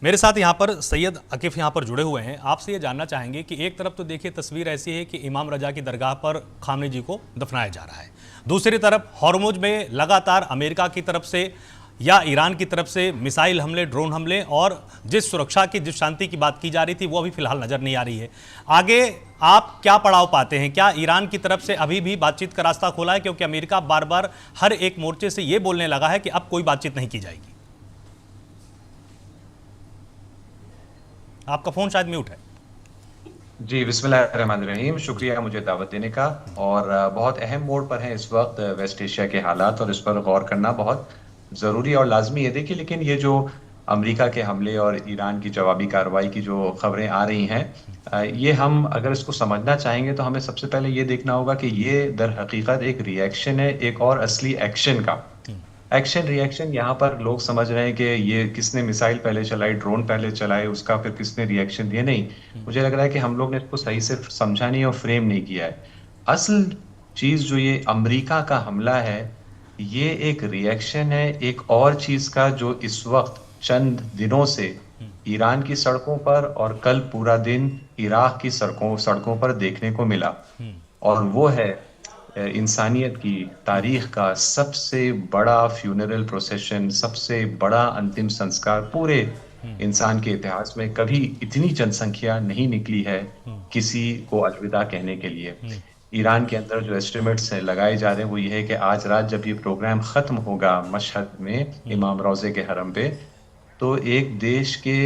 मेरे साथ यहाँ पर सैयद अकीफ यहाँ पर जुड़े हुए हैं। आपसे ये जानना चाहेंगे कि एक तरफ तो देखिए तस्वीर ऐसी है कि इमाम रजा की दरगाह पर खामनेई जी को दफनाया जा रहा है, दूसरी तरफ हॉर्मुज में लगातार अमेरिका की तरफ से या ईरान की तरफ से मिसाइल हमले, ड्रोन हमले और जिस सुरक्षा की, जिस शांति की बात की जा रही थी वो अभी फिलहाल नजर नहीं आ रही है। आगे आप क्या पड़ाव पाते हैं? क्या ईरान की तरफ से अभी भी बातचीत का रास्ता खोला है? क्योंकि अमेरिका बार बार हर एक मोर्चे से ये बोलने लगा है कि अब कोई बातचीत नहीं की जाएगी। आपका फोन शायद म्यूट है। जी, बिस्मिल्लाहिर्रहमानिर्रहीम। शुक्रिया मुझे दावत देने का। और बहुत अहम मोड़ पर है इस वक्त वेस्ट एशिया के हालात, और इस पर गौर करना बहुत ज़रूरी और लाजमी है। देखिए, लेकिन ये जो अमेरिका के हमले और ईरान की जवाबी कार्रवाई की जो खबरें आ रही हैं, ये हम अगर इसको समझना चाहेंगे तो हमें सबसे पहले ये देखना होगा कि ये दर हकीकत एक रिएक्शन है एक और असली एक्शन का। एक्शन रिएक्शन यहाँ पर लोग समझ रहे हैं कि ये किसने मिसाइल पहले चलाई, ड्रोन पहले चलाए, उसका फिर किसने रिएक्शन दिया। नहीं, मुझे लग रहा है कि हम लोग ने इसको सही से समझा नहीं और फ्रेम नहीं किया है। असल चीज जो ये अमेरिका का हमला है, ये एक रिएक्शन है एक और चीज का जो इस वक्त चंद दिनों से ईरान की सड़कों पर और कल पूरा दिन इराक की सड़कों पर देखने को मिला। और वो है इंसानियत की तारीख का सबसे बड़ा फ्यूनरल प्रोसेशन, सबसे बड़ा अंतिम संस्कार। पूरे इंसान के इतिहास में कभी इतनी जनसंख्या नहीं निकली है किसी को अलविदा कहने के लिए। ईरान के अंदर जो एस्टिमेट्स लगाए जा रहे हैं वो ये है कि आज रात जब ये प्रोग्राम खत्म होगा मशहद में इमाम रोजे के हरम पे, तो एक देश के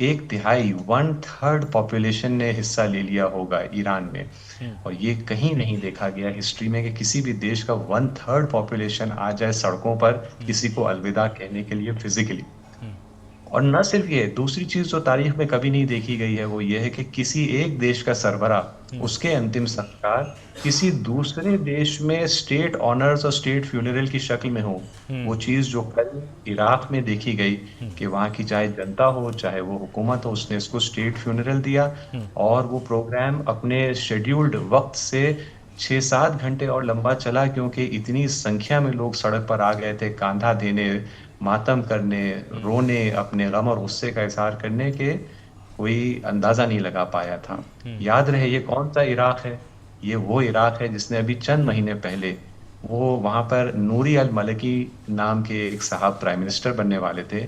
एक तिहाई 1/3 पॉपुलेशन ने हिस्सा ले लिया होगा ईरान में। और ये कहीं नहीं देखा गया हिस्ट्री में कि किसी भी देश का 1/3 पॉपुलेशन आ जाए सड़कों पर किसी को अलविदा कहने के लिए फिजिकली। और न सिर्फ ये, दूसरी चीज जो तारीख में कभी नहीं देखी गई है वो ये है कि किसी एक देश का सरबराह उसके अंतिम संस्कार किसी दूसरे देश में स्टेट ऑनर्स और स्टेट फ्यूनरल की शक्ल में हो। वो चीज जो कल इराक में देखी गई कि वहां की चाहे जनता हो चाहे वो हुकूमत हो, उसने इसको स्टेट फ्यूनरल दिया और वो प्रोग्राम अपने शेड्यूल्ड वक्त से 6-7 घंटे और लंबा चला, क्योंकि इतनी संख्या में लोग सड़क पर आ गए थे कांधा देने, मातम करने, रोने, अपने गम और गुस्से का इजहार करने के कोई अंदाजा नहीं लगा पाया था। याद रहे ये कौन सा इराक है? ये वो इराक है जिसने अभी चंद महीने पहले वो वहां पर नूरी अल मलकी नाम के एक साहब प्राइम मिनिस्टर बनने वाले थे,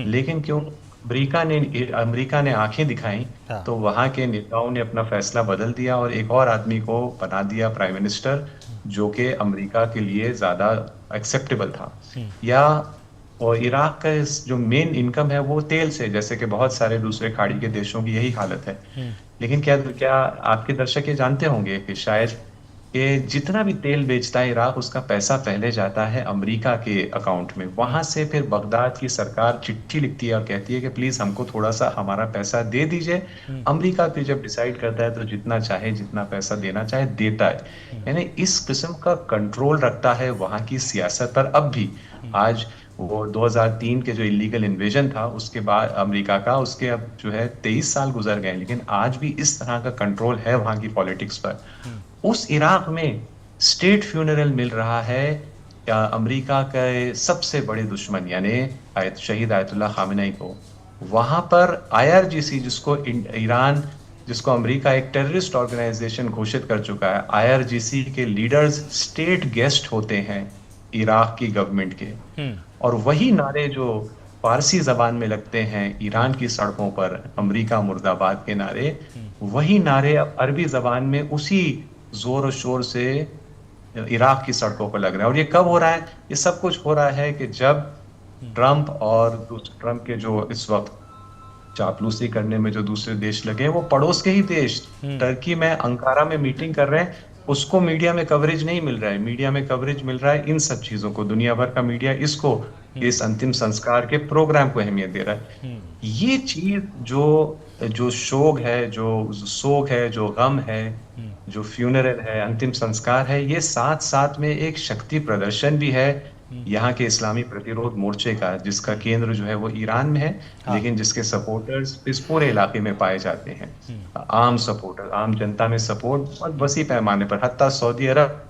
लेकिन क्यों अमेरिका ने आंखें दिखाई हाँ। तो वहां के नेताओं ने अपना फैसला बदल दिया और एक और आदमी को बना दिया प्राइम मिनिस्टर जो कि अमेरिका के लिए ज्यादा एक्सेप्टेबल था। या और इराक का जो मेन इनकम है वो तेल से, जैसे कि बहुत सारे दूसरे खाड़ी के देशों की यही हालत है। लेकिन क्या क्या आपके दर्शक ये जानते होंगे कि शायद कि जितना भी तेल बेचता है इराक, उसका पैसा पहले जाता है अमेरिका के अकाउंट में। वहां से फिर बगदाद की सरकार चिट्ठी लिखती है और कहती है कि प्लीज हमको थोड़ा सा हमारा पैसा दे दीजिए। अमेरिका फिर जब डिसाइड करता है तो जितना चाहे, जितना पैसा देना चाहे देता है। यानी इस किस्म का कंट्रोल रखता है वहां की सियासत पर अब भी। आज वो 2003 के जो इलीगल इन्वेजन था उसके बाद अमेरिका का, उसके अब जो है 23 साल गुजर गए, लेकिन आज भी इस तरह का कंट्रोल है वहां की पॉलिटिक्स पर। उस इराक में स्टेट फ्यूनरल मिल रहा है अमेरिका के सबसे बड़े दुश्मन यानी शहीद आयतुल्लाह खामेनी को। वहां पर आईआरजीसी, जिसको ईरान, जिसको अमेरिका एक टेररिस्ट ऑर्गेनाइजेशन घोषित कर चुका है, आईआरजीसी के लीडर्स स्टेट गेस्ट होते हैं इराक की गवर्नमेंट के। और वही नारे जो फारसी जबान में लगते हैं ईरान की सड़कों पर, अमेरिका मुर्दाबाद के नारे, वही नारे अब अरबी जबान में उसी जोर और शोर से इराक की सड़कों पर लग रहा है। और ये कब हो रहा है? ये सब कुछ हो रहा है कि जब ट्रंप और ट्रंप के जो इस वक्त चापलूसी करने में जो दूसरे देश लगे हैं, वो पड़ोस के ही देश टर्की में अंकारा में मीटिंग कर रहे हैं। उसको मीडिया में कवरेज नहीं मिल रहा है, मीडिया में कवरेज मिल रहा है इन सब चीजों को। दुनिया भर का मीडिया इसको, इस अंतिम संस्कार के प्रोग्राम को अहमियत दे रहा है। ये चीज जो जो शोक है, जो सोग है, जो गम है, जो फ्यूनरल है, अंतिम संस्कार है, ये साथ साथ में एक शक्ति प्रदर्शन भी है यहाँ के इस्लामी प्रतिरोध मोर्चे का, जिसका केंद्र जो है वो ईरान में है, लेकिन जिसके सपोर्टर्स इस पूरे इलाके में पाए जाते हैं। आम सपोर्टर, आम जनता में सपोर्ट बहुत वसी पैमाने पर, हत्ता सऊदी अरब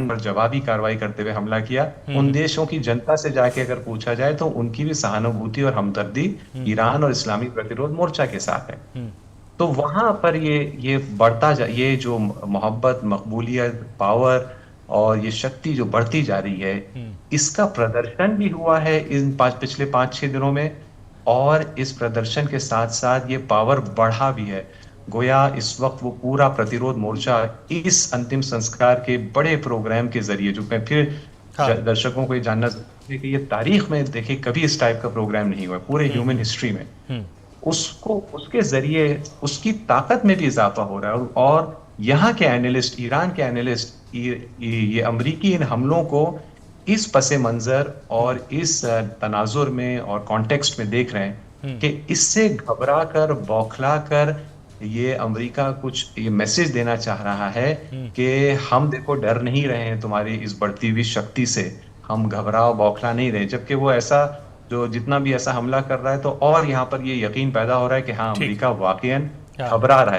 पर जवाबी कार्रवाई करते हुए हमला किया। उन देशों की जनता से जाके अगर पूछा जाए तो उनकी भी सहानुभूति और हमदर्दी ईरान और इस्लामी प्रतिरोध मोर्चा के साथ है। तो वहां पर ये बढ़ता ये जो मोहब्बत, मकबूलियत, पावर और ये शक्ति जो बढ़ती जा रही है, इसका प्रदर्शन भी हुआ है इन पिछले 5-6 दिनों में। और इस प्रदर्शन के साथ साथ ये पावर बढ़ा भी है। गोया इस वक्त वो पूरा प्रतिरोध मोर्चा इस अंतिम संस्कार के बड़े प्रोग्राम के जरिए, जो मैं फिर हाँ। दर्शकों को ये जानना चाहते हैं कि ये तारीख में देखिए कभी इस टाइप का प्रोग्राम नहीं हुआ पूरे ह्यूमन हिस्ट्री में। उसको उसके जरिए उसकी ताकत में भी इजाफा हो रहा है। और यहाँ के एनालिस्ट, ईरान के एनालिस्ट ये अमरीकी इन हमलों को इस पसे मंजर और इस तनाजुर में और कॉन्टेक्स्ट में देख रहे हैं कि इससे घबरा कर, बौखला कर ये अमेरिका कुछ ये मैसेज देना चाह रहा है कि हम देखो डर नहीं रहे हैं तुम्हारी इस बढ़ती हुई शक्ति से, हम घबराओ बौखला नहीं रहे। जबकि वो ऐसा जो जितना भी ऐसा हमला कर रहा है तो और यहाँ पर ये यकीन पैदा हो रहा है कि हाँ, ठीक। अमेरिका वाकईन हाँ। घबरा रहा है।